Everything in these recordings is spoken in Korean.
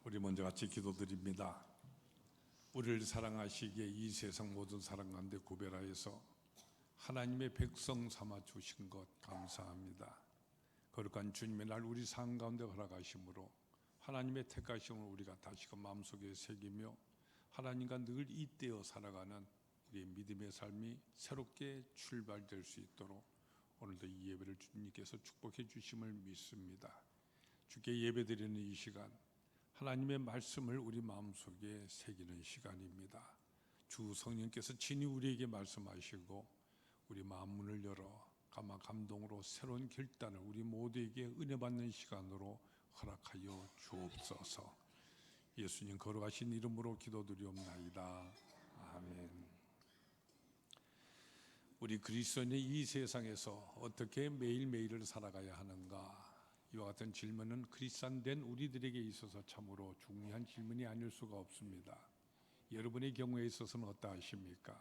우리 먼저 같이 기도드립니다. 우리를 사랑하시기에 이 세상 모든 사람 가운데 구별하여서 하나님의 백성 삼아 주신 것 감사합니다. 거룩한 주님의 날 우리 삶 가운데 허락하심으로 하나님의 택하심을 우리가 다시금 마음속에 새기며 하나님과 늘 잇대어 살아가는 우리의 믿음의 삶이 새롭게 출발될 수 있도록 오늘도 이 예배를 주님께서 축복해 주심을 믿습니다. 주께 예배드리는 이 시간 하나님의 말씀을 우리 마음속에 새기는 시간입니다. 주 성령께서 친히 우리에게 말씀하시고 우리 마음 문을 열어 가마 감동으로 새로운 결단을 우리 모두에게 은혜 받는 시간으로 허락하여 주옵소서. 예수님 거룩하신 이름으로 기도드리옵나이다. 아멘. 우리 그리스도인의 이 세상에서 어떻게 매일매일을 살아가야 하는가? 이와 같은 질문은 그리스도인된 우리들에게 있어서 참으로 중요한 질문이 아닐 수가 없습니다. 여러분의 경우에 있어서는 어떠하십니까?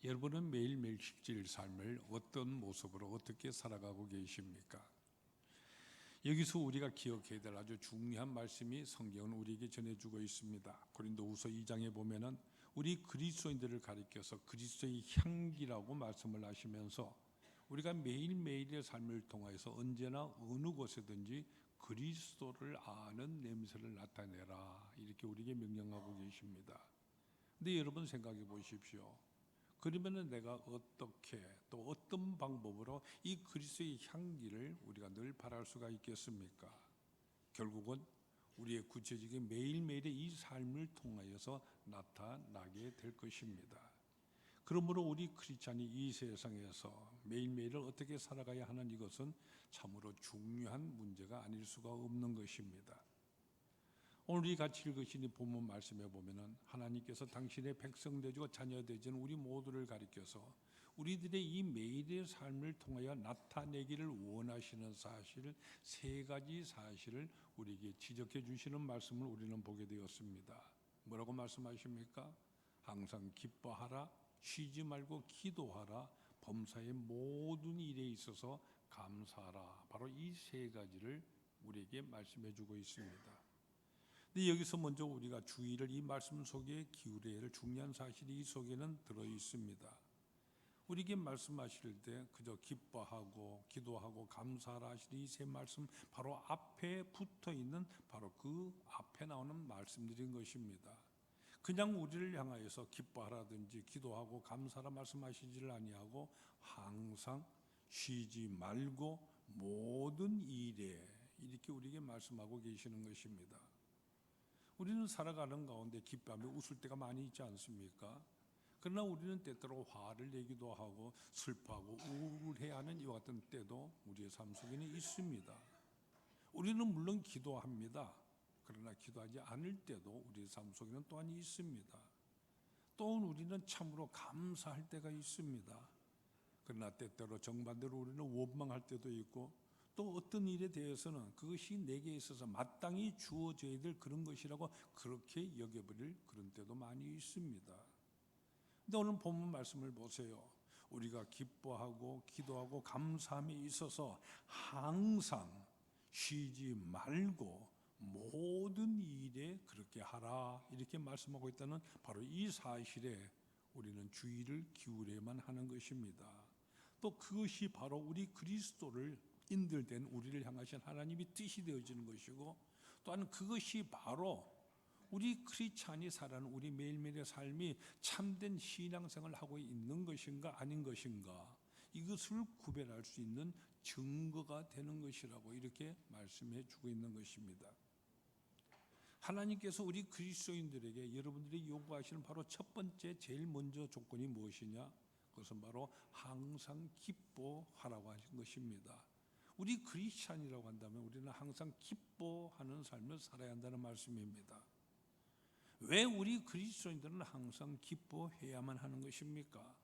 여러분은 매일매일 실질 삶을 어떤 모습으로 어떻게 살아가고 계십니까? 여기서 우리가 기억해야 될 아주 중요한 말씀이 성경은 우리에게 전해주고 있습니다. 고린도후서 2장에 보면은 우리 그리스도인들을 가리켜서 그리스도의 향기라고 말씀을 하시면서 우리가 매일매일의 삶을 통해서 언제나 어느 곳에든지 그리스도를 아는 냄새를 나타내라, 이렇게 우리에게 명령하고 계십니다. 근데 여러분 생각해 보십시오. 그러면은 내가 어떻게 또 어떤 방법으로 이 그리스도의 향기를 우리가 늘 바랄 수가 있겠습니까? 결국은 우리의 구체적인 매일매일의 이 삶을 통하여서 나타나게 될 것입니다. 그러므로 우리 크리스찬이 이 세상에서 매일매일을 어떻게 살아가야 하는 이것은 참으로 중요한 문제가 아닐 수가 없는 것입니다. 오늘 우리 같이 읽으신 이 본문 말씀에 보면은 하나님께서 당신의 백성 되고 자녀 되지는 우리 모두를 가리켜서 우리들의 이 매일의 삶을 통하여 나타내기를 원하시는 사실, 세 가지 사실을 우리에게 지적해 주시는 말씀을 우리는 보게 되었습니다. 뭐라고 말씀하십니까? 항상 기뻐하라, 쉬지 말고 기도하라, 범사의 모든 일에 있어서 감사하라. 바로 이 세 가지를 우리에게 말씀해 주고 있습니다. 근데 여기서 먼저 우리가 주의를 이 말씀 속에 기울여야 할 중요한 사실이 이 속에는 들어 있습니다. 우리에게 말씀하실 때 그저 기뻐하고 기도하고 감사하라 하시는 이 세 말씀 바로 앞에 붙어 있는 바로 그 앞에 나오는 말씀들인 것입니다. 그냥 우리를 향하여서 기뻐하라든지 기도하고 감사하라 말씀하시지를 아니하고 항상 쉬지 말고 모든 일에 이렇게 우리에게 말씀하고 계시는 것입니다. 우리는 살아가는 가운데 기뻐하며 웃을 때가 많이 있지 않습니까? 그러나 우리는 때때로 화를 내기도 하고 슬퍼하고 우울해야 하는 이와 같은 때도 우리의 삶 속에는 있습니다. 우리는 물론 기도합니다. 그러나 기도하지 않을 때도 우리의 삶 속에는 또한 있습니다. 또 우리는 참으로 감사할 때가 있습니다. 그러나 때때로 정반대로 우리는 원망할 때도 있고 또 어떤 일에 대해서는 그것이 내게 있어서 마땅히 주어져야 될 그런 것이라고 그렇게 여겨버릴 그런 때도 많이 있습니다. 근데 오늘 본문 말씀을 보세요. 우리가 기뻐하고 기도하고 감사함에 있어서 항상 쉬지 말고 모든 일에 그렇게 하라, 이렇게 말씀하고 있다는 바로 이 사실에 우리는 주의를 기울여야만 하는 것입니다. 또 그것이 바로 우리 그리스도를 인들된 우리를 향하신 하나님의 뜻이 되어지는 것이고, 또한 그것이 바로 우리 크리스찬이 살아가는 우리 매일매일의 삶이 참된 신앙생활을 하고 있는 것인가 아닌 것인가, 이것을 구별할 수 있는 증거가 되는 것이라고 이렇게 말씀해 주고 있는 것입니다. 하나님께서 우리 그리스도인들에게 여러분들이 요구하시는 바로 첫 번째 제일 먼저 조건이 무엇이냐? 그것은 바로 항상 기뻐하라고 하신 것입니다. 우리 크리스찬이라고 한다면 우리는 항상 기뻐하는 삶을 살아야 한다는 말씀입니다. 왜 우리 그리스도인들은 항상 기뻐해야만 하는 것입니까?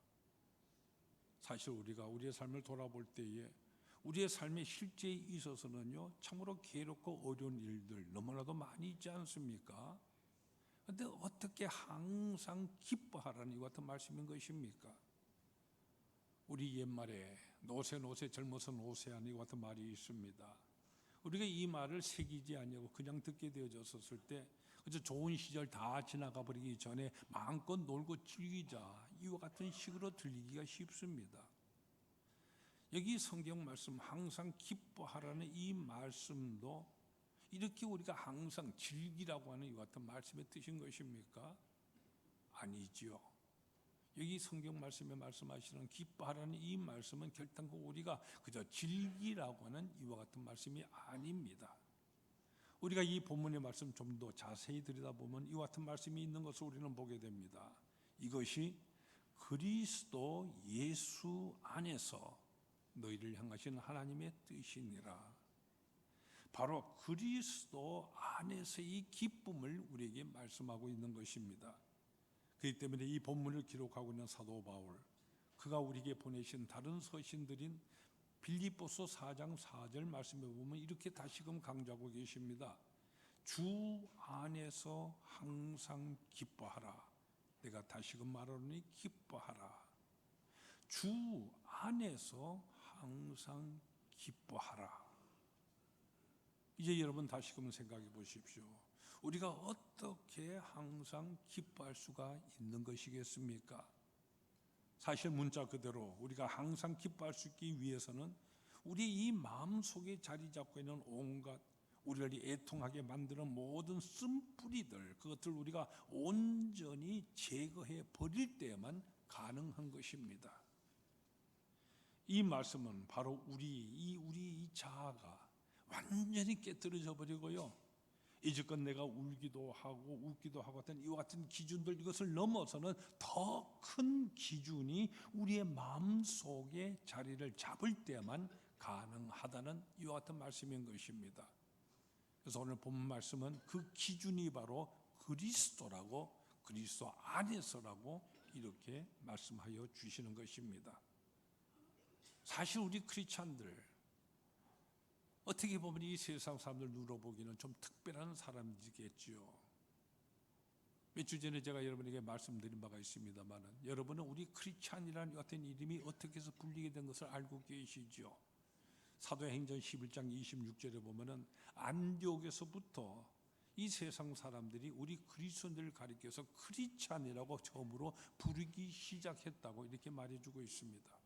사실 우리가 우리의 삶을 돌아볼 때에 우리의 삶의 실제에 있어서는요, 참으로 괴롭고 어려운 일들 너무나도 많이 있지 않습니까? 그런데 어떻게 항상 기뻐하라는 이 같은 말씀인 것입니까? 우리 옛말에 노세 젊어서 노세하는 이 같은 말이 있습니다. 우리가 이 말을 새기지 아니하고 그냥 듣게 되어졌을 때 그저 좋은 시절 다 지나가 버리기 전에 마음껏 놀고 즐기자 이와 같은 식으로 들리기가 쉽습니다. 여기 성경 말씀 항상 기뻐하라는 이 말씀도 이렇게 우리가 항상 즐기라고 하는 이와 같은 말씀의 뜻인 것입니까? 아니지요. 여기 성경 말씀에 말씀하시는 기뻐하라는 이 말씀은 결단코 우리가 그저 즐기라고 하는 이와 같은 말씀이 아닙니다. 우리가 이 본문의 말씀 좀 더 자세히 들여다보면 이와 같은 말씀이 있는 것을 우리는 보게 됩니다. 이것이 그리스도 예수 안에서 너희를 향하신 하나님의 뜻이니라. 바로 그리스도 안에서의 기쁨을 우리에게 말씀하고 있는 것입니다. 그렇기 때문에 이 본문을 기록하고 있는 사도 바울, 그가 우리에게 보내신 다른 서신들인 빌립보서 4장 4절 말씀에 보면 이렇게 다시금 강조하고 계십니다. 주 안에서 항상 기뻐하라. 내가 다시금 말하노니 기뻐하라. 주 안에서 항상 기뻐하라. 이제 여러분 다시금 생각해 보십시오. 우리가 어떻게 항상 기뻐할 수가 있는 것이겠습니까? 사실 문자 그대로 우리가 항상 기뻐할 수 있기 위해서는 우리 이 마음속에 자리 잡고 있는 온갖 우리를 애통하게 만드는 모든 쓴뿌리들, 그것들 우리가 온전히 제거해 버릴 때에만 가능한 것입니다. 이 말씀은 바로 우리 이 자아가 완전히 깨뜨려져 버리고요, 이제껏 내가 울기도 하고 웃기도 하고 같은 이와 같은 기준들, 이것을 넘어서는 더 큰 기준이 우리의 마음속에 자리를 잡을 때만 가능하다는 이와 같은 말씀인 것입니다. 그래서 오늘 본 말씀은 그 기준이 바로 그리스도라고, 그리스도 안에서라고 이렇게 말씀하여 주시는 것입니다. 사실 우리 크리스찬들 어떻게 보면 이 세상 사람들 눈으로 보기는 좀 특별한 사람이겠지요. 몇 주 전에 제가 여러분에게 말씀드린 바가 있습니다만, 여러분은 우리 크리스찬이라는 같은 이름이 어떻게 해서 불리게 된 것을 알고 계시죠? 사도행전 11장 26절에 보면은 안디옥에서부터 이 세상 사람들이 우리 그리스도인들을 가리켜서 크리스찬이라고 처음으로 부르기 시작했다고 이렇게 말해주고 있습니다.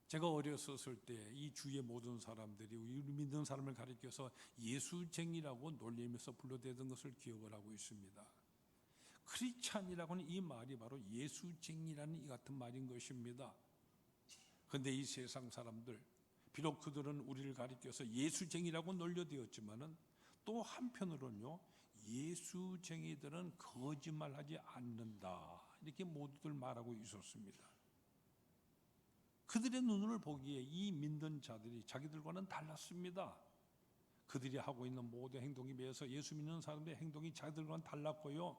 제가 어렸었을 때 이 주위의 모든 사람들이 우리 믿는 사람을 가리켜서 예수쟁이라고 놀리면서 불러대던 것을 기억을 하고 있습니다. 크리스찬이라고 하는 이 말이 바로 예수쟁이라는 이 같은 말인 것입니다. 그런데 이 세상 사람들, 비록 그들은 우리를 가리켜서 예수쟁이라고 놀려대었지만은 또 한편으로는요, 예수쟁이들은 거짓말하지 않는다 이렇게 모두들 말하고 있었습니다. 그들의 눈을 보기에 이 믿는 자들이 자기들과는 달랐습니다. 그들이 하고 있는 모든 행동에 비해서 예수 믿는 사람들의 행동이 자기들과는 달랐고요,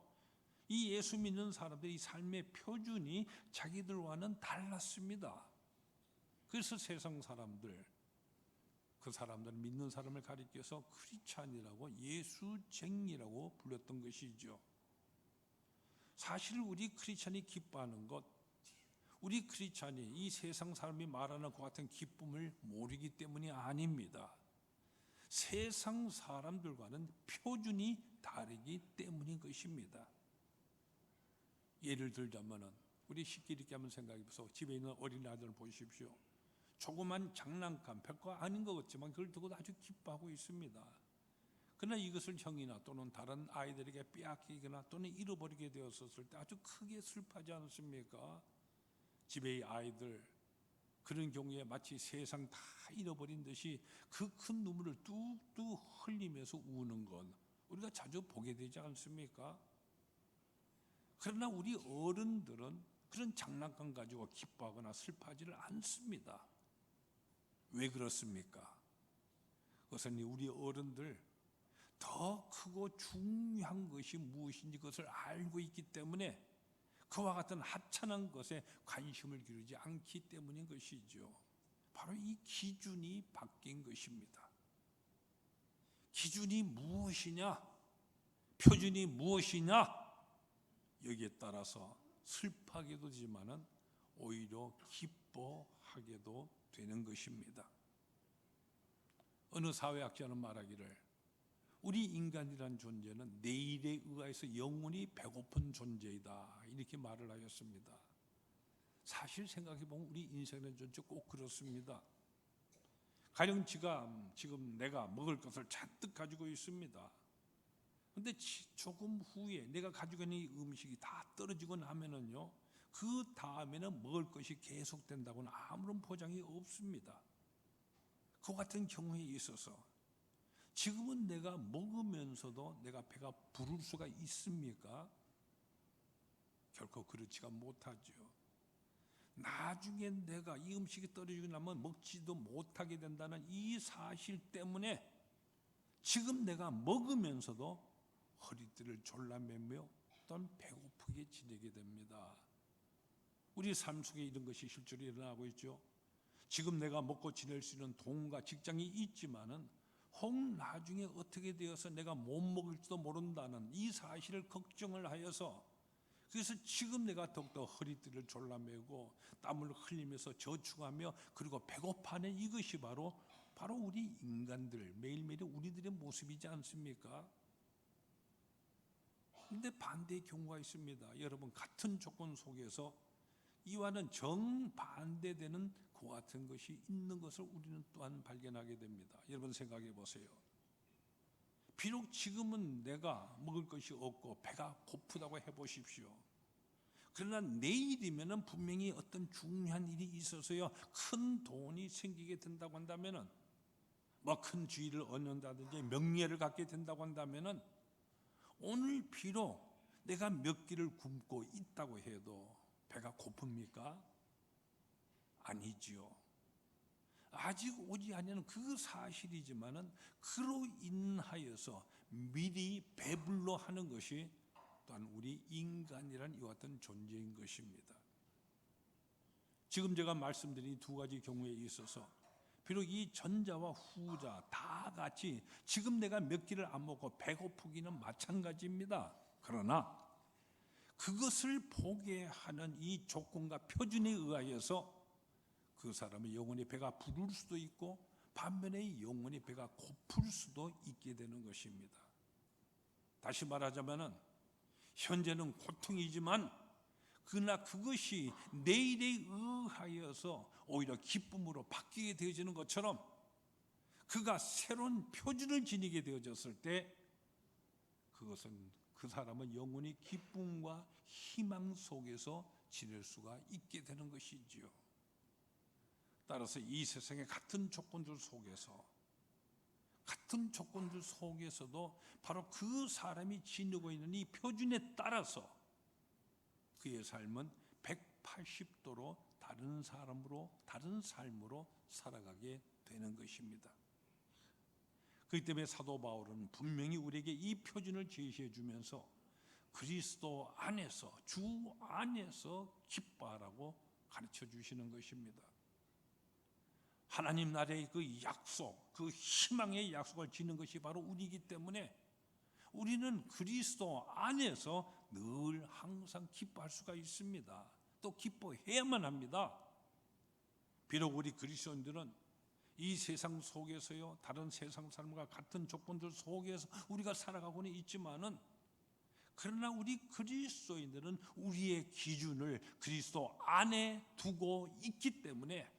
이 예수 믿는 사람들의 삶의 표준이 자기들과는 달랐습니다. 그래서 세상 사람들, 그 사람들은 믿는 사람을 가리켜서 크리스찬이라고, 예수쟁이라고 불렸던 것이죠. 사실 우리 크리스찬이 기뻐하는 것, 우리 크리스찬이 이 세상 사람이 말하는 그 같은 기쁨을 모르기 때문이 아닙니다. 세상 사람들과는 표준이 다르기 때문인 것입니다. 예를 들자면은 우리 쉽게 이렇게 한번 생각해 보세요. 집에 있는 어린아이들을 보십시오. 조그만 장난감, 별거 아닌 것 같지만 그걸 두고 아주 기뻐하고 있습니다. 그러나 이것을 형이나 또는 다른 아이들에게 빼앗기거나 또는 잃어버리게 되었을 때 아주 크게 슬퍼하지 않습니까? 집의 아이들, 그런 경우에 마치 세상 다 잃어버린 듯이 그 큰 눈물을 뚝뚝 흘리면서 우는 건 우리가 자주 보게 되지 않습니까? 그러나 우리 어른들은 그런 장난감 가지고 기뻐하거나 슬퍼하지를 않습니다. 왜 그렇습니까? 그것은 우리 어른들 더 크고 중요한 것이 무엇인지 그것을 알고 있기 때문에 그와 같은 하찮은 것에 관심을 기울이지 않기 때문인 것이죠. 바로 이 기준이 바뀐 것입니다. 기준이 무엇이냐, 표준이 무엇이냐, 여기에 따라서 슬퍼하게도 되지만은 오히려 기뻐하게도 되는 것입니다. 어느 사회학자는 말하기를 우리 인간이란 존재는 내일에 의해서 영원히 배고픈 존재이다, 이렇게 말을 하였습니다. 사실 생각해보면 우리 인생의 존재 꼭 그렇습니다. 가령 지금 내가 먹을 것을 잔뜩 가지고 있습니다. 근데 조금 후에 내가 가지고 있는 이 음식이 다 떨어지고 나면은요, 그 다음에는 먹을 것이 계속된다고는 아무런 보장이 없습니다. 그 같은 경우에 있어서 지금은 내가 먹으면서도 내가 배가 부를 수가 있습니까? 결코 그렇지가 못하죠. 나중에 내가 이 음식이 떨어지고 나면 먹지도 못하게 된다는 이 사실 때문에 지금 내가 먹으면서도 허리띠를 졸라매며 또한 배고프게 지내게 됩니다. 우리 삶 속에 이런 것이 실제로 일어나고 있죠. 지금 내가 먹고 지낼 수 있는 돈과 직장이 있지만은 혹 나중에 어떻게 되어서 내가 못 먹을지도 모른다는 이 사실을 걱정을 하여서, 그래서 지금 내가 더욱더 허리띠를 졸라매고 땀을 흘리면서 저축하며 그리고 배고파하는 이것이 바로 우리 인간들, 매일매일 우리들의 모습이지 않습니까? 그런데 반대의 경우가 있습니다. 여러분, 같은 조건 속에서 이와는 정반대되는 그 같은 것이 있는 것을 우리는 또한 발견하게 됩니다. 여러분 생각해 보세요. 비록 지금은 내가 먹을 것이 없고 배가 고프다고 해보십시오. 그러나 내일이면은 분명히 어떤 중요한 일이 있어서요, 큰 돈이 생기게 된다고 한다면은, 뭐 큰 지위를 얻는다든지 명예를 갖게 된다고 한다면은, 오늘 비록 내가 몇 끼를 굶고 있다고 해도 배가 고픕니까? 아니지요. 아직 오지 않는 그 사실이지만은 그로 인하여서 미리 배불러 하는 것이 또한 우리 인간이란 이와 같은 존재인 것입니다. 지금 제가 말씀드린 두 가지 경우에 있어서 비록 이 전자와 후자 다 같이 지금 내가 몇 끼를 안 먹고 배고프기는 마찬가지입니다. 그러나 그것을 보게 하는 이 조건과 표준에 의하여서 그 사람의 영혼의 배가 부를 수도 있고 반면에 영혼의 배가 고플 수도 있게 되는 것입니다. 다시 말하자면은 현재는 고통이지만 그러나 그것이 내일에 의하여서 오히려 기쁨으로 바뀌게 되어지는 것처럼 그가 새로운 표준을 지니게 되어졌을 때 그것은 그 사람은 영원히 기쁨과 희망 속에서 지낼 수가 있게 되는 것이지요. 따라서 이 세상의 같은 조건들 속에서도 바로 그 사람이 지니고 있는 이 표준에 따라서 그의 삶은 180도로 다른 삶으로 살아가게 되는 것입니다. 그렇기 때문에 사도 바울은 분명히 우리에게 이 표준을 제시해 주면서 그리스도 안에서, 주 안에서 기뻐하라고 가르쳐 주시는 것입니다. 하나님 나라의 그 약속, 그 희망의 약속을 지는 것이 바로 우리이기 때문에 우리는 그리스도 안에서 늘 항상 기뻐할 수가 있습니다. 또 기뻐해야만 합니다. 비록 우리 그리스도인들은 이 세상 속에서요, 다른 세상 사람과 같은 조건들 속에서 우리가 살아가고는 있지만은, 그러나 우리 그리스도인들은 우리의 기준을 그리스도 안에 두고 있기 때문에,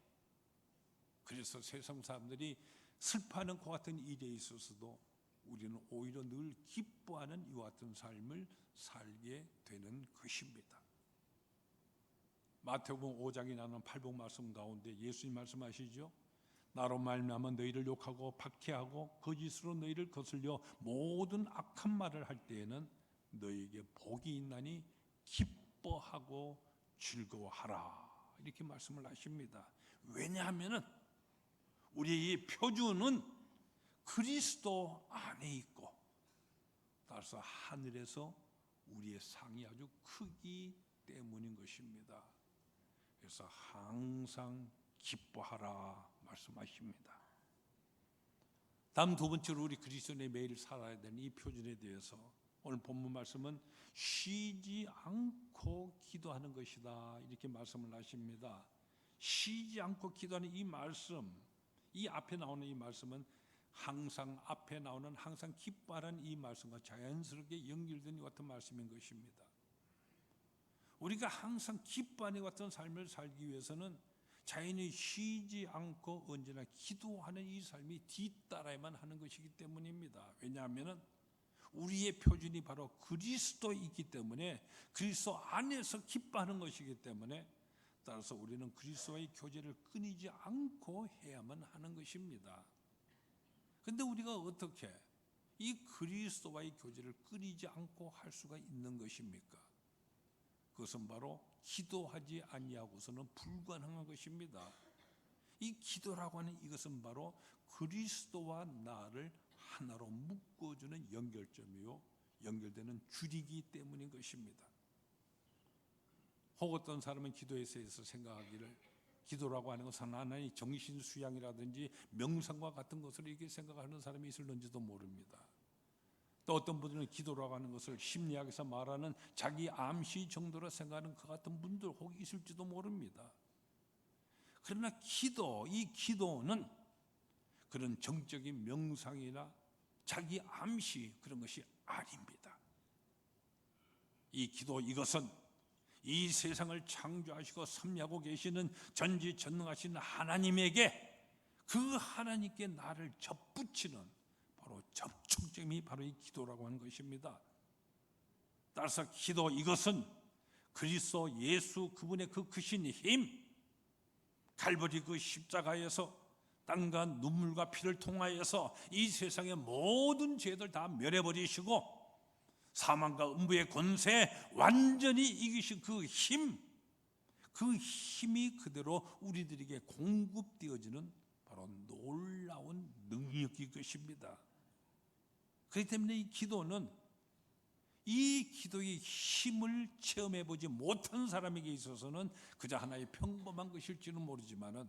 그래서 세상 사람들이 슬퍼하는 그 같은 일에 있어서도 우리는 오히려 늘 기뻐하는 이와 같은 삶을 살게 되는 것입니다. 마태복음 5장에 나오는 팔복 말씀 가운데 예수님 말씀하시죠. 나로 말미암아 너희를 욕하고 박해하고 거짓으로 너희를 거슬려 모든 악한 말을 할 때에는 너희에게 복이 있나니 기뻐하고 즐거워하라, 이렇게 말씀을 하십니다. 왜냐하면은 우리의 이 표준은 그리스도 안에 있고, 따라서 하늘에서 우리의 상이 아주 크기 때문인 것입니다. 그래서 항상 기뻐하라 말씀하십니다. 다음 두 번째로 우리 그리스도인의 매일 살아야 되는 이 표준에 대해서 오늘 본문 말씀은 쉬지 않고 기도하는 것이다, 이렇게 말씀을 하십니다. 쉬지 않고 기도하는 이 말씀, 이 앞에 나오는 이 말씀은 항상 앞에 나오는 항상 기뻐하라는 이 말씀과 자연스럽게 연결된 이 같은 말씀인 것입니다. 우리가 항상 기뻐하는 같은 삶을 살기 위해서는 자연히 쉬지 않고 언제나 기도하는 이 삶이 뒤따라야만 하는 것이기 때문입니다. 왜냐하면 우리의 표준이 바로 그리스도이기 때문에, 그리스도 안에서 기뻐하는 것이기 때문에, 따라서 우리는 그리스도와의 교제를 끊이지 않고 해야만 하는 것입니다. 그런데 우리가 어떻게 이 그리스도와의 교제를 끊이지 않고 할 수가 있는 것입니까? 그것은 바로 기도하지 아니하고서는 불가능한 것입니다. 이 기도라고 하는 이것은 바로 그리스도와 나를 하나로 묶어주는 연결점이요, 연결되는 줄이기 때문인 것입니다. 혹 어떤 사람은 기도에 대해서 생각하기를 기도라고 하는 것은 하나의 정신 수양이라든지 명상과 같은 것을 이렇게 생각하는 사람이 있을는지도 모릅니다. 또 어떤 분들은 기도라고 하는 것을 심리학에서 말하는 자기 암시 정도로 생각하는 그 같은 분들 혹 있을지도 모릅니다. 그러나 이 기도는 그런 정적인 명상이나 자기 암시 그런 것이 아닙니다. 이 기도, 이것은 이 세상을 창조하시고 섭리하고 계시는 전지전능하신 하나님에게, 그 하나님께 나를 접붙이는 바로 접촉점이 바로 이 기도라고 하는 것입니다. 따라서 기도, 이것은 그리스도 예수 그분의 그 크신 힘, 갈보리 그 십자가에서 땀과 눈물과 피를 통하여서 이 세상의 모든 죄들 다 멸해버리시고 사망과 음부의 권세 완전히 이기신 그 힘, 그 힘이 그대로 우리들에게 공급되어지는 바로 놀라운 능력이 것입니다. 그렇기 때문에 이 기도는, 이 기도의 힘을 체험해보지 못한 사람에게 있어서는 그저 하나의 평범한 것일지는 모르지만은,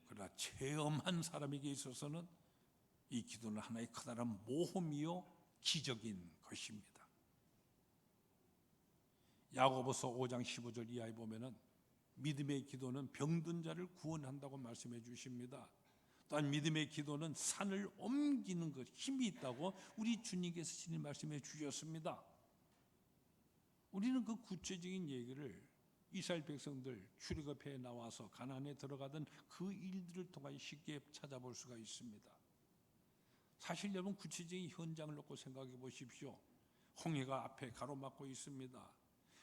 그러나 체험한 사람에게 있어서는 이 기도는 하나의 커다란 모험이요 기적인 것입니다. 야고보서 5장 15절 이하에 보면은 믿음의 기도는 병든 자를 구원한다고 말씀해 주십니다. 또한 믿음의 기도는 산을 옮기는 것 힘이 있다고 우리 주님께서 친히 말씀해 주셨습니다. 우리는 그 구체적인 얘기를 이스라엘 백성들 출애굽에 나와서 가나안에 들어가던 그 일들을 통해 쉽게 찾아볼 수가 있습니다. 사실 여러분, 구체적인 현장을 놓고 생각해 보십시오. 홍해가 앞에 가로막고 있습니다.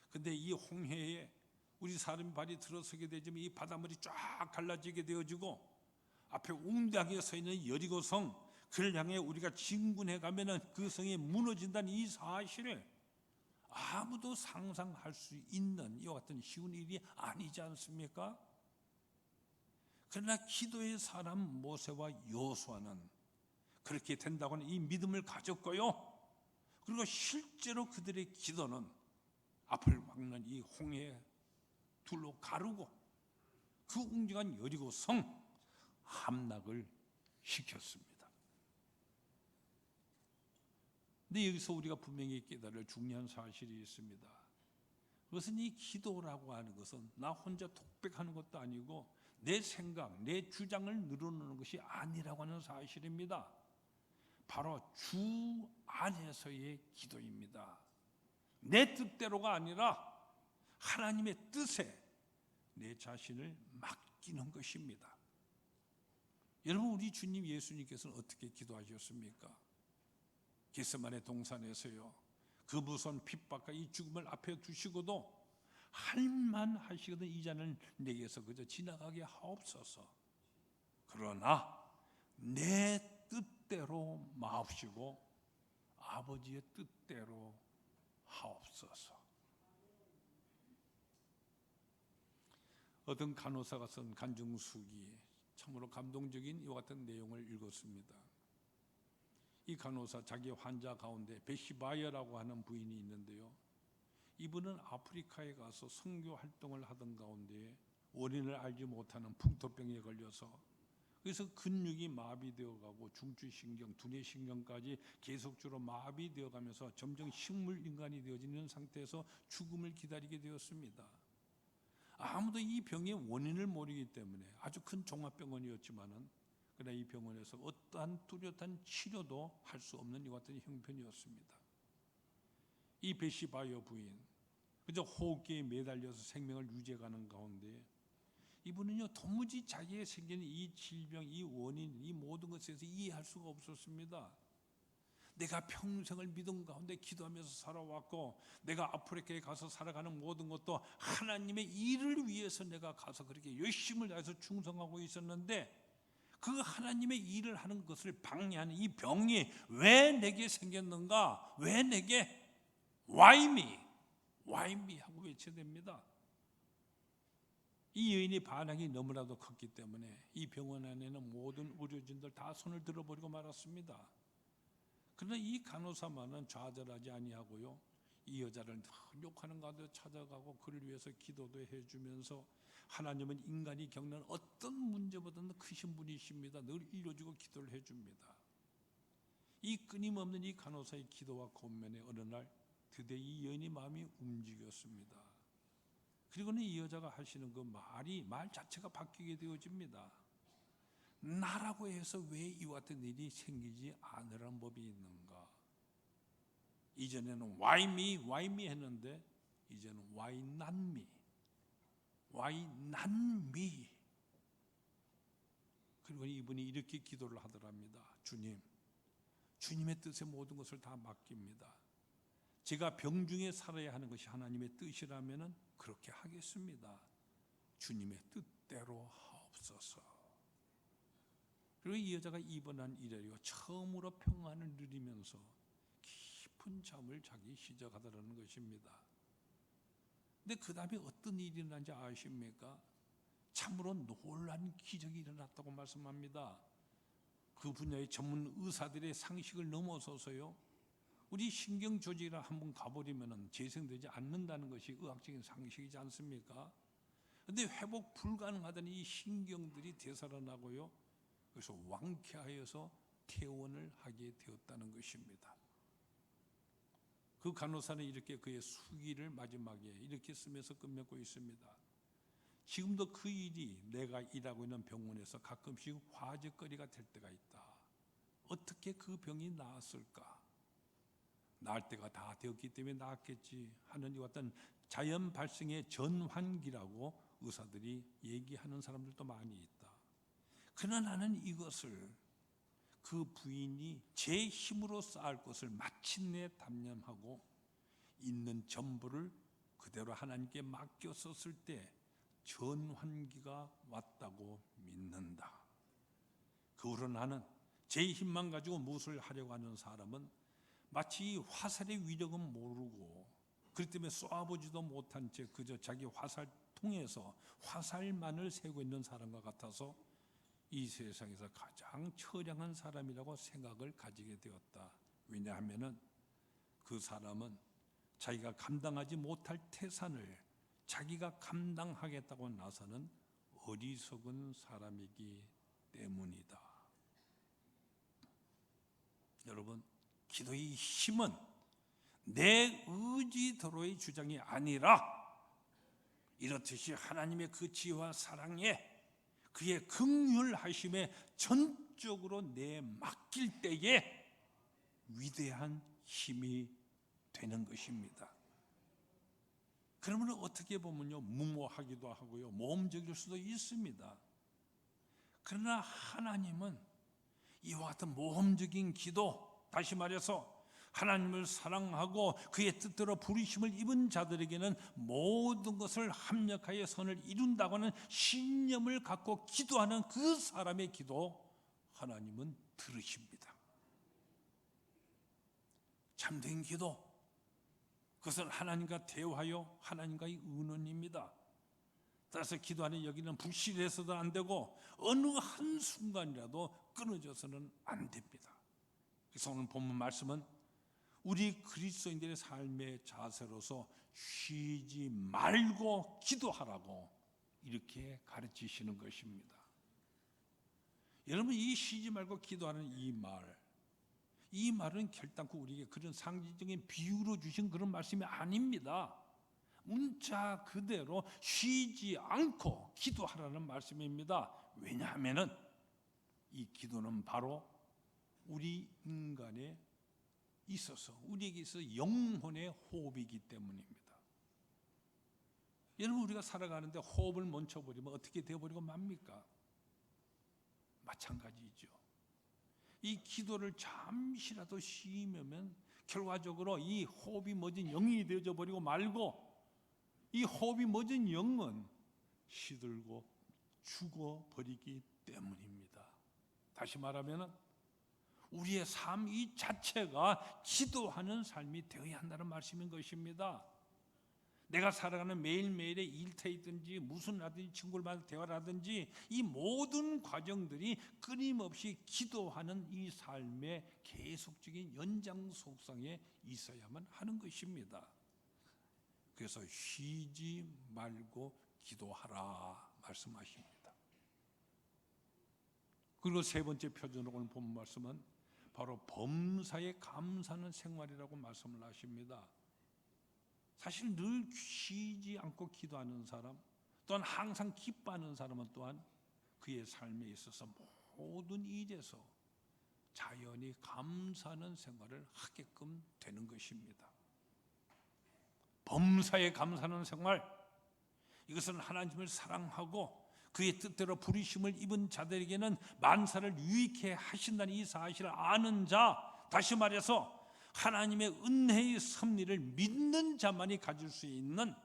근데 이 홍해에 우리 사람이 발이 들어서게 되지만 이 바닷물이 쫙 갈라지게 되어지고 앞에 웅대하게 서 있는 여리고성, 그를 향해 우리가 진군해 가면은 그 성이 무너진다는 이 사실을 아무도 상상할 수 있는 이와 같은 쉬운 일이 아니지 않습니까? 그러나 기도의 사람 모세와 여호수아는 그렇게 된다고 하는 이 믿음을 가졌고요, 그리고 실제로 그들의 기도는 앞을 막는 이 홍해 둘로 가르고 그 웅장한 여리고 성 함락을 시켰습니다. 근데 여기서 우리가 분명히 깨달을 중요한 사실이 있습니다. 그것은 이 기도라고 하는 것은 나 혼자 독백하는 것도 아니고 내 생각, 내 주장을 늘어놓는 것이 아니라고 하는 사실입니다. 바로 주 안에서의 기도입니다. 내 뜻대로가 아니라 하나님의 뜻에 내 자신을 맡기는 것입니다. 여러분, 우리 주님 예수님께서는 어떻게 기도하셨습니까? 겟세마네 동산에서요, 그 무서운 핍박과 이 죽음을 앞에 두시고도 할만 하시거든 이 잔을 내게서 그저 지나가게 하옵소서. 그러나 내 뜻대로 마옵시고 아버지의 뜻대로 하옵소서. 어떤 간호사가 쓴 간증수기, 참으로 감동적인 이와 같은 내용을 읽었습니다. 이 간호사, 자기 환자 가운데 베시바이어라고 하는 부인이 있는데요, 이분은 아프리카에 가서 선교 활동을 하던 가운데 원인을 알지 못하는 풍토병에 걸려서 그래서 근육이 마비되어 가고 중추신경, 두뇌신경까지 계속적으로 마비되어 가면서 점점 식물인간이 되어지는 상태에서 죽음을 기다리게 되었습니다. 아무도 이 병의 원인을 모르기 때문에 아주 큰 종합병원이었지만은 그러나 이 병원에서 어떠한 뚜렷한 치료도 할 수 없는 이와 같은 형편이었습니다. 이 베시바여 부인, 그저 호흡기에 매달려서 생명을 유지해가는 가운데 이분은요 도무지 자기에 생기는 이 질병, 이 원인, 이 모든 것에 대해서 이해할 수가 없었습니다. 내가 평생을 믿음 가운데 기도하면서 살아왔고, 내가 아프리카에 가서 살아가는 모든 것도 하나님의 일을 위해서 내가 가서 그렇게 열심을 다해서 충성하고 있었는데, 그 하나님의 일을 하는 것을 방해하는 이 병이 왜 내게 생겼는가? 왜 내게? Why me? 하고 외쳐야 됩니다. 이 여인의 반항이 너무나도 컸기 때문에 이 병원 안에는 모든 의료진들 다 손을 들어버리고 말았습니다. 그러나 이 간호사만은 좌절하지 아니하고요, 이 여자를 늘 욕하는 가운데 찾아가고 그를 위해서 기도도 해주면서, 하나님은 인간이 겪는 어떤 문제보다는 크신 분이십니다. 늘 이루어지고 기도를 해줍니다. 이 끊임없는 이 간호사의 기도와 권면에 어느 날 드디어 이 여인의 마음이 움직였습니다. 그리고는 이 여자가 하시는 그 말 자체가 바뀌게 되어집니다. 나라고 해서 왜 이와 같은 일이 생기지 않으라는 법이 있는가? 이전에는 why me 했는데 이제는 why not me. 그리고 이분이 이렇게 기도를 하더랍니다. 주님의 뜻에 모든 것을 다 맡깁니다. 제가 병중에 살아야 하는 것이 하나님의 뜻이라면 그렇게 하겠습니다. 주님의 뜻대로 하옵소서. 그리고 이 여자가 입원한 이래로 처음으로 평안을 누리면서 깊은 잠을 자기 시작하더라는 것입니다. 근데 그 다음에 어떤 일이 일어난지 아십니까? 참으로 놀라운 기적이 일어났다고 말씀합니다. 그 분야의 전문 의사들의 상식을 넘어서서요, 우리 신경조직이라 한번 가버리면 재생되지 않는다는 것이 의학적인 상식이지 않습니까? 그런데 회복 불가능하던 이 신경들이 되살아나고요, 그래서 완쾌하여서 퇴원을 하게 되었다는 것입니다. 그 간호사는 이렇게 그의 수기를 마지막에 이렇게 쓰면서 끝맺고 있습니다. 지금도 그 일이 내가 일하고 있는 병원에서 가끔씩 화제거리가 될 때가 있다. 어떻게 그 병이 나았을까? 나을 때가 다 되었기 때문에 나았겠지 하는 이와 같은 자연 발생의 전환기라고 의사들이 얘기하는 사람들도 많이 있다. 그러나 나는 이것을, 그 부인이 제 힘으로 쌓을 것을 마침내 담념하고 있는 전부를 그대로 하나님께 맡겼었을 때 전환기가 왔다고 믿는다. 그 후로 나는 제 힘만 가지고 무엇을 하려고 하는 사람은 마치 화살의 위력은 모르고 그렇기 때문에 쏘아보지도 못한 채 그저 자기 화살통에서 화살만을 세고 있는 사람과 같아서 이 세상에서 가장 처량한 사람이라고 생각을 가지게 되었다. 왜냐하면 그 사람은 자기가 감당하지 못할 태산을 자기가 감당하겠다고 나서는 어리석은 사람이기 때문이다. 여러분, 기도의 힘은 내 의지대로의 주장이 아니라 이렇듯이 하나님의 그 지혜와 사랑에 그의 긍휼하심에 전적으로 내 맡길 때에 위대한 힘이 되는 것입니다. 그러면 어떻게 보면요, 무모하기도 하고요, 모험적일 수도 있습니다. 그러나 하나님은 이와 같은 모험적인 기도, 다시 말해서 하나님을 사랑하고 그의 뜻대로 부르심을 입은 자들에게는 모든 것을 합력하여 선을 이룬다고 하는 신념을 갖고 기도하는 그 사람의 기도, 하나님은 들으십니다. 참된 기도, 그것은 하나님과 대화하여 하나님과의 의논입니다. 따라서 기도하는 여기는 불실해서도 안 되고 어느 한순간이라도 끊어져서는 안 됩니다. 그래서 오늘 본문 말씀은 우리 그리스도인들의 삶의 자세로서 쉬지 말고 기도하라고 이렇게 가르치시는 것입니다. 여러분, 이 쉬지 말고 기도하는 이 말은 결단코 우리에게 그런 상징적인 비유로 주신 그런 말씀이 아닙니다. 문자 그대로 쉬지 않고 기도하라는 말씀입니다. 왜냐하면 이 기도는 바로 우리 인간에 있어서 우리에게 있어서 영혼의 호흡이기 때문입니다. 여러분, 우리가 살아가는데 호흡을 멈춰버리면 어떻게 되어버리고 맙니까? 마찬가지죠. 이 기도를 잠시라도 쉬면 결과적으로 이 호흡이 멎은 영이 되어져 버리고 말고, 이 호흡이 멎은 영은 시들고 죽어버리기 때문입니다. 다시 말하면 우리의 삶 이 자체가 기도하는 삶이 되어야 한다는 말씀인 것입니다. 내가 살아가는 매일매일의 일터이든지 무슨 하든지 친구들과의 대화라든지 이 모든 과정들이 끊임없이 기도하는 이 삶의 계속적인 연장속성에 있어야만 하는 것입니다. 그래서 쉬지 말고 기도하라 말씀하십니다. 그리고 세 번째 표준으로 오늘 본 말씀은 바로 범사에 감사하는 생활이라고 말씀을 하십니다. 사실 늘 쉬지 않고 기도하는 사람, 또한 항상 기뻐하는 사람은 또한 그의 삶에 있어서 모든 일에서 자연히 감사하는 생활을 하게끔 되는 것입니다. 범사에 감사하는 생활, 이것은 하나님을 사랑하고 그의 뜻대로 부르심을 입은 자들에게는 만사를 유익해 하신다는 이 사실을 아는 자, 다시 말해서 하나님의 은혜의 섭리를 믿는 자만이 가질 수 있는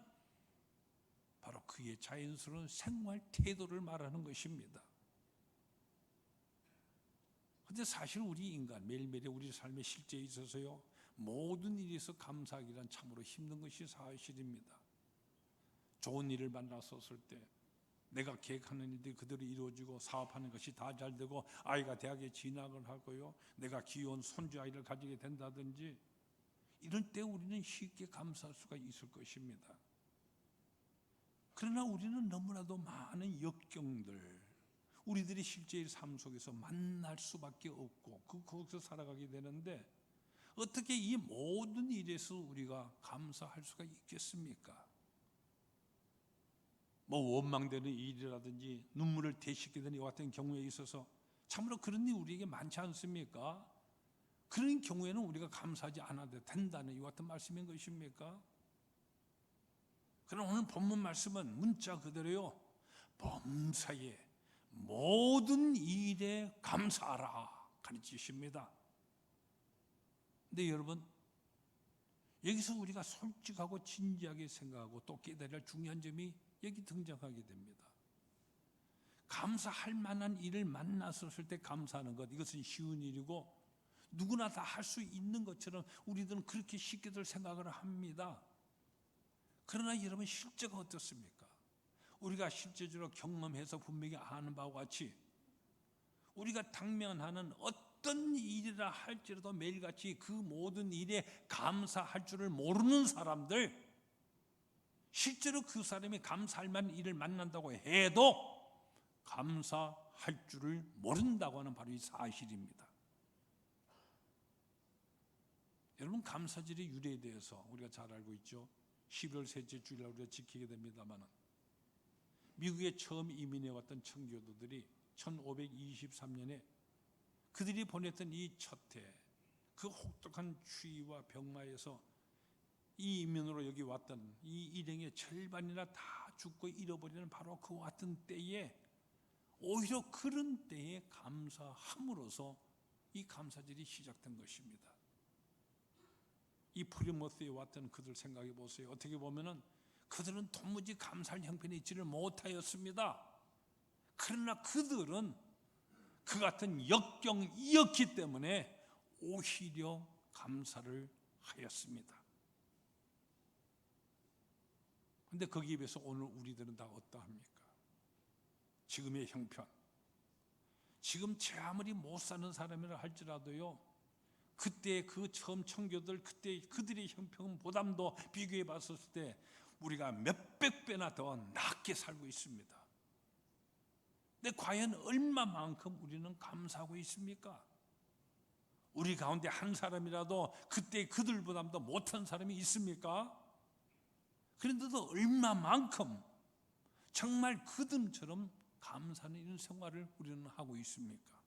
바로 그의 자연스러운 생활 태도를 말하는 것입니다. 그런데 사실 우리 인간 매일매일의 우리 삶의 실제에 있어서요, 모든 일에서 감사하기란 참으로 힘든 것이 사실입니다. 좋은 일을 만났었을 때 내가 계획하는 일들이 그대로 이루어지고 사업하는 것이 다 잘 되고 아이가 대학에 진학을 하고요, 내가 귀여운 손주 아이를 가지게 된다든지 이럴 때 우리는 쉽게 감사할 수가 있을 것입니다. 그러나 우리는 너무나도 많은 역경들, 우리들이 실제의 삶 속에서 만날 수밖에 없고 거기서 살아가게 되는데 어떻게 이 모든 일에서 우리가 감사할 수가 있겠습니까? 원망되는 일이라든지 눈물을 되씹게 되는 이와 같은 경우에 있어서 참으로 그런 일이 우리에게 많지 않습니까? 그런 경우에는 우리가 감사하지 않아도 된다는 이와 같은 말씀인 것입니까? 그럼 오늘 본문 말씀은 문자 그대로요, 범사에 모든 일에 감사하라 가르치십니다. 근데 여러분, 여기서 우리가 솔직하고 진지하게 생각하고 또 깨달아야 할 중요한 점이 여기 등장하게 됩니다. 감사할 만한 일을 만났을 때 감사하는 것, 이것은 쉬운 일이고 누구나 다 할 수 있는 것처럼 우리들은 그렇게 쉽게들 생각을 합니다. 그러나 여러분, 실제가 어떻습니까? 우리가 실제적으로 경험해서 분명히 아는 바와 같이 우리가 당면하는 어떤 일이라 할지라도 매일같이 그 모든 일에 감사할 줄을 모르는 사람들, 실제로 그 사람이 감사할 만한 일을 만난다고 해도 감사할 줄을 모른다고 하는 바로 이 사실입니다. 여러분, 감사절의 유래에 대해서 우리가 잘 알고 있죠. 12월 셋째 주일날 우리가 지키게 됩니다만, 미국에 처음 이민해 왔던 청교도들이 1523년에 그들이 보냈던 이 첫 해, 그 혹독한 추위와 병마에서 이 이민으로 여기 왔던 이 일행의 절반이나 다 죽고 잃어버리는 바로 그 같은 때에 오히려 그런 때에 감사함으로써 이 감사절이 시작된 것입니다. 이 프리머스에 왔던 그들 생각해 보세요. 어떻게 보면은 그들은 도무지 감사할 형편에 있지를 못하였습니다. 그러나 그들은 그 같은 역경이었기 때문에 오히려 감사를 하였습니다. 그런데 거기에 비해서 오늘 우리들은 다 어떠합니까? 지금의 형편, 지금 제 아무리 못 사는 사람이라 할지라도요, 그때 그 처음 청교들, 그때 그들의 형편보다도 비교해 봤을 때 우리가 몇백 배나 더 낫게 살고 있습니다. 근데 과연 얼마만큼 우리는 감사하고 있습니까? 우리 가운데 한 사람이라도 그때 그들보다도 못한 사람이 있습니까? 그런데도 얼마만큼 정말 그들처럼 감사하는 이런 생활을 우리는 하고 있습니까?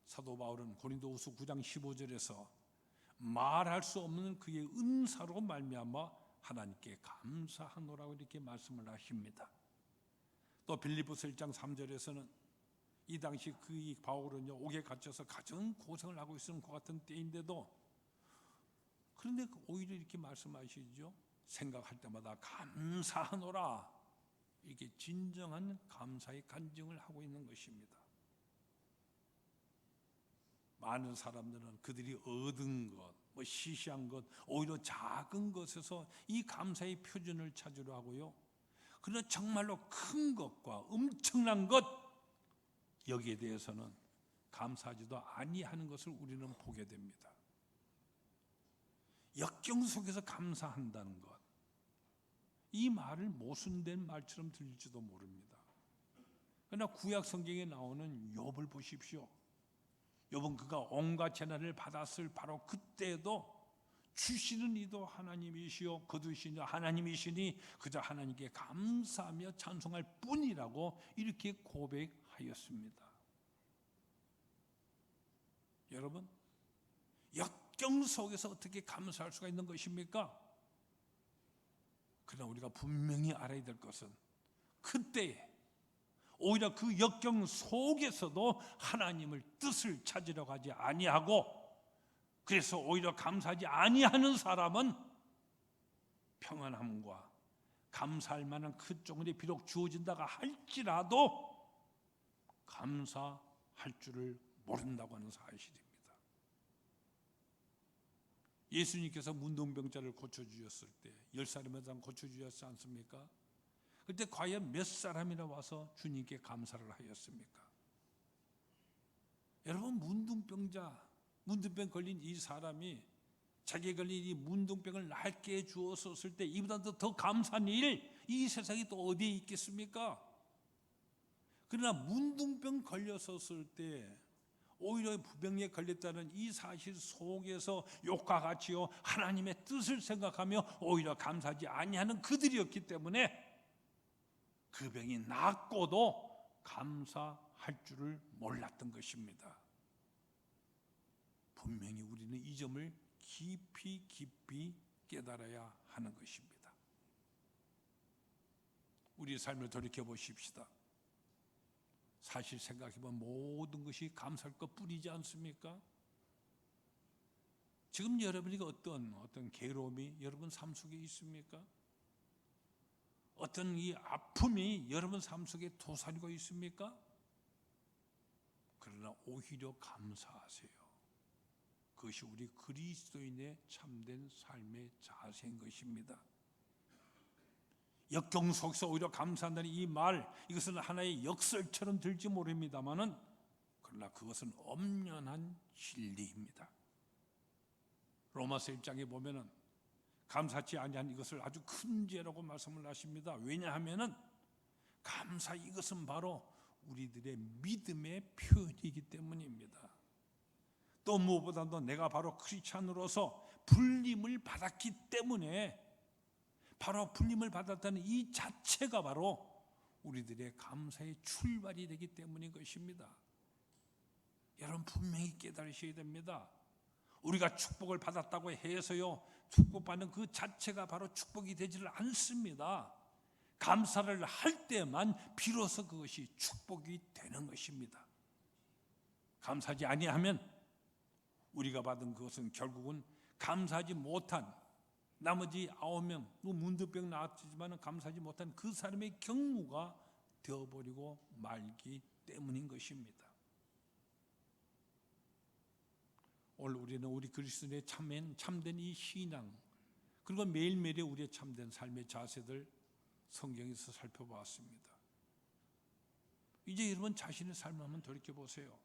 사도 바울은 고린도후서 9장 15절에서 말할 수 없는 그의 은사로 말미암아 하나님께 감사하노라고 이렇게 말씀을 하십니다. 또 빌립보서 1장 3절에서는 이 당시 그 바울은요 옥에 갇혀서 가장 고생을 하고 있는 것 같은 때인데도 그런데 오히려 이렇게 말씀하시죠. 생각할 때마다 감사하노라. 이렇게 진정한 감사의 간증을 하고 있는 것입니다. 많은 사람들은 그들이 얻은 것, 시시한 것, 오히려 작은 것에서 이 감사의 표준을 찾으려 하고요. 그러나 정말로 큰 것과 엄청난 것, 여기에 대해서는 감사하지도 아니하는 것을 우리는 보게 됩니다. 역경 속에서 감사한다는 것, 이 말을 모순된 말처럼 들릴지도 모릅니다. 그러나 구약 성경에 나오는 욥을 보십시오. 욥은 그가 온갖 재난을 받았을 바로 그때에도 주시는 이도 하나님이시요 거두시는 하나님이시니 그저 하나님께 감사하며 찬송할 뿐이라고 이렇게 고백하였습니다. 여러분, 역경 속에서 어떻게 감사할 수가 있는 것입니까? 그러나 우리가 분명히 알아야 될 것은 그때 오히려 그 역경 속에서도 하나님을 뜻을 찾으려고 하지 아니하고, 그래서 오히려 감사하지 아니하는 사람은 평안함과 감사할 만한 그 조건이 비록 주어진다가 할지라도 감사할 줄을 모른다고 하는 사실입니다. 예수님께서 문둥병자를 고쳐주셨을 때 10사람에 고쳐주셨지 않습니까? 그때 과연 몇 사람이나 와서 주님께 감사를 하였습니까? 여러분, 문둥병 걸린 이 사람이 자기에 걸린 이 문둥병을 낫게 주었을 때 이보다 더 감사한 일 이 세상에 또 어디에 있겠습니까? 그러나 문둥병 걸렸었을 때 오히려 부병에 걸렸다는 이 사실 속에서 욕과 같이요 하나님의 뜻을 생각하며 오히려 감사하지 아니하는 그들이었기 때문에 그 병이 낫고도 감사할 줄을 몰랐던 것입니다. 분명히 우리는 이 점을 깊이 깨달아야 하는 것입니다. 우리의 삶을 돌이켜 보십시다. 사실 생각해보면 모든 것이 감사할 것뿐이지 않습니까? 지금 여러분이 어떤 괴로움이 여러분 삶 속에 있습니까? 어떤 이 아픔이 여러분 삶 속에 도사리고 있습니까? 그러나 오히려 감사하세요. 그것이 우리 그리스도인의 참된 삶의 자세인 것입니다. 역경 속에서 오히려 감사한다는 이 말, 이것은 하나의 역설처럼 들지 모릅니다만은 그러나 그것은 엄연한 진리입니다. 로마서 1장에 보면은 감사치 아니한 이것을 아주 큰 죄라고 말씀을 하십니다. 왜냐하면은 감사, 이것은 바로 우리들의 믿음의 표현이기 때문입니다. 또 무엇보다도 내가 바로 크리스찬으로서 불림을 받았기 때문에 바로 불림을 받았다는 이 자체가 바로 우리들의 감사의 출발이 되기 때문인 것입니다. 여러분, 분명히 깨달으셔야 됩니다. 우리가 축복을 받았다고 해서요 축복받는 그 자체가 바로 축복이 되지를 않습니다. 감사를 할 때만 비로소 그것이 축복이 되는 것입니다. 감사하지 아니하면 우리가 받은 그것은 결국은 감사하지 못한 나머지 9명 문둥병 나았지만 감사하지 못한 그 사람의 경우가 되어버리고 말기 때문인 것입니다. 오늘 우리는 우리 그리스도의 참된 이 신앙, 그리고 매일매일의 우리의 참된 삶의 자세들 성경에서 살펴보았습니다. 이제 여러분 자신의 삶을 한번 돌이켜보세요.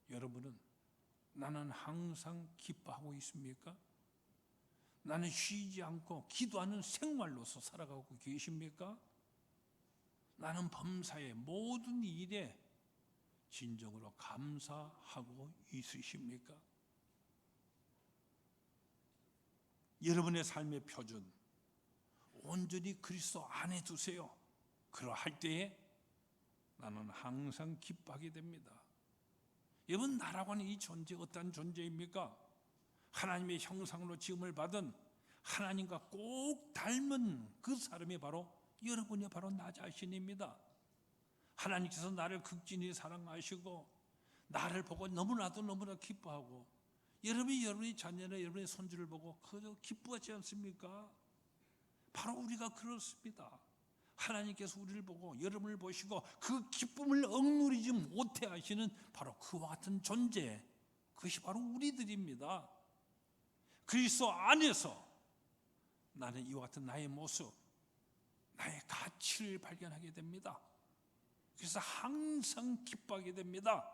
여러분은 나는 항상 기뻐하고 있습니까? 나는 쉬지 않고 기도하는 생활로서 살아가고 계십니까? 나는 범사의 모든 일에 진정으로 감사하고 있으십니까? 여러분의 삶의 표준 온전히 그리스도 안에 두세요. 그러할 때에 나는 항상 기뻐하게 됩니다. 여러분, 나라고 하는 이 존재 어떠한 존재입니까? 하나님의 형상으로 지음을 받은 하나님과 꼭 닮은 그 사람이 바로 여러분이 바로 나 자신입니다. 하나님께서 나를 극진히 사랑하시고 나를 보고 너무나도 너무나 기뻐하고 여러분이 자녀나 여러분의 손주를 보고 그저 기뻐하지 않습니까? 바로 우리가 그렇습니다. 하나님께서 우리를 보고 여러분을 보시고 그 기쁨을 억누르지 못해 하시는 바로 그와 같은 존재, 그것이 바로 우리들입니다. 그리스도 안에서 나는 이와 같은 나의 모습, 나의 가치를 발견하게 됩니다. 그래서 항상 기뻐하게 됩니다.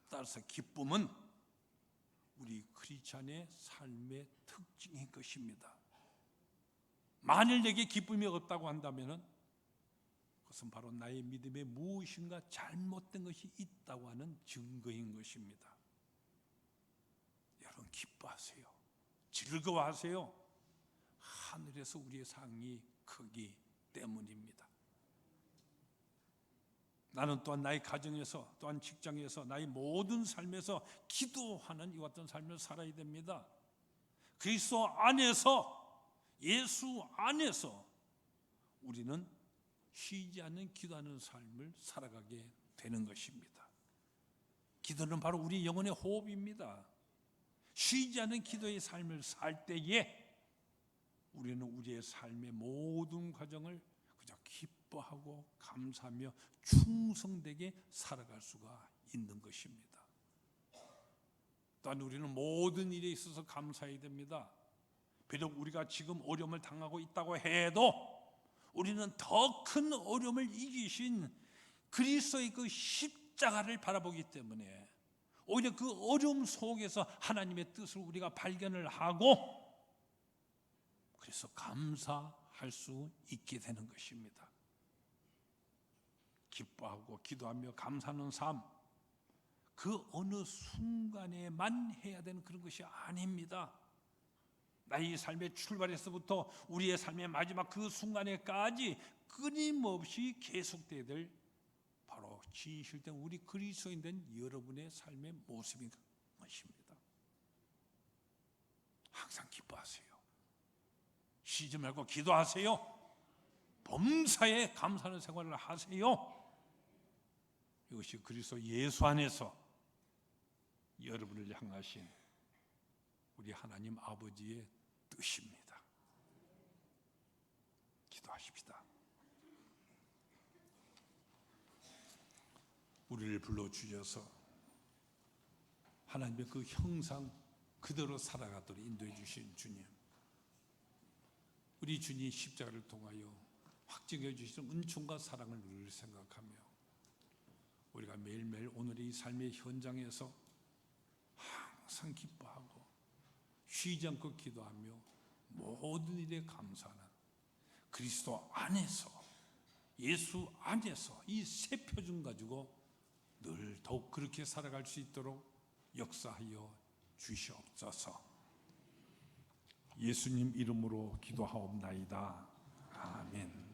따라서 기쁨은 우리 크리스찬의 삶의 특징인 것입니다. 만일 내게 기쁨이 없다고 한다면 그것은 바로 나의 믿음에 무엇인가 잘못된 것이 있다고 하는 증거인 것입니다. 여러분, 기뻐하세요. 즐거워하세요. 하늘에서 우리의 상이 크기 때문입니다. 나는 또한 나의 가정에서, 또한 직장에서, 나의 모든 삶에서 기도하는 이와 같은 삶을 살아야 됩니다. 그리스도 안에서, 예수 안에서 우리는 쉬지 않는 기도하는 삶을 살아가게 되는 것입니다. 기도는 바로 우리 영혼의 호흡입니다. 쉬지 않는 기도의 삶을 살 때에 우리는 우리의 삶의 모든 과정을 그저 기뻐하고 감사하며 충성되게 살아갈 수가 있는 것입니다. 또한 우리는 모든 일에 있어서 감사해야 됩니다. 비록 우리가 지금 어려움을 당하고 있다고 해도 우리는 더 큰 어려움을 이기신 그리스도의 그 십자가를 바라보기 때문에 오히려 그 어려움 속에서 하나님의 뜻을 우리가 발견을 하고 그래서 감사할 수 있게 되는 것입니다. 기뻐하고 기도하며 감사하는 삶, 그 어느 순간에만 해야 되는 그런 것이 아닙니다. 나의 삶의 출발에서부터 우리의 삶의 마지막 그 순간에까지 끊임없이 계속돼야 될 바로 진실된 우리 그리스도인 된 여러분의 삶의 모습인 것입니다. 항상 기뻐하세요. 쉬지 말고 기도하세요. 범사에 감사하는 생활을 하세요. 이것이 그리스도 예수 안에서 여러분을 향하신 우리 하나님 아버지의 뜻입니다. 기도하십시다. 우리를 불러주셔서 하나님의 그 형상 그대로 살아가도록 인도해 주신 주님, 우리 주님 십자가를 통하여 확증해 주시는 은총과 사랑을 늘 생각하며 우리가 매일매일 오늘의 이 삶의 현장에서 항상 기뻐하고 쉬지 않고 기도하며 모든 일에 감사하는 그리스도 안에서, 예수 안에서 이 세 표준 가지고 늘 더욱 그렇게 살아갈 수 있도록 역사하여 주시옵소서. 예수님 이름으로 기도하옵나이다. 아멘.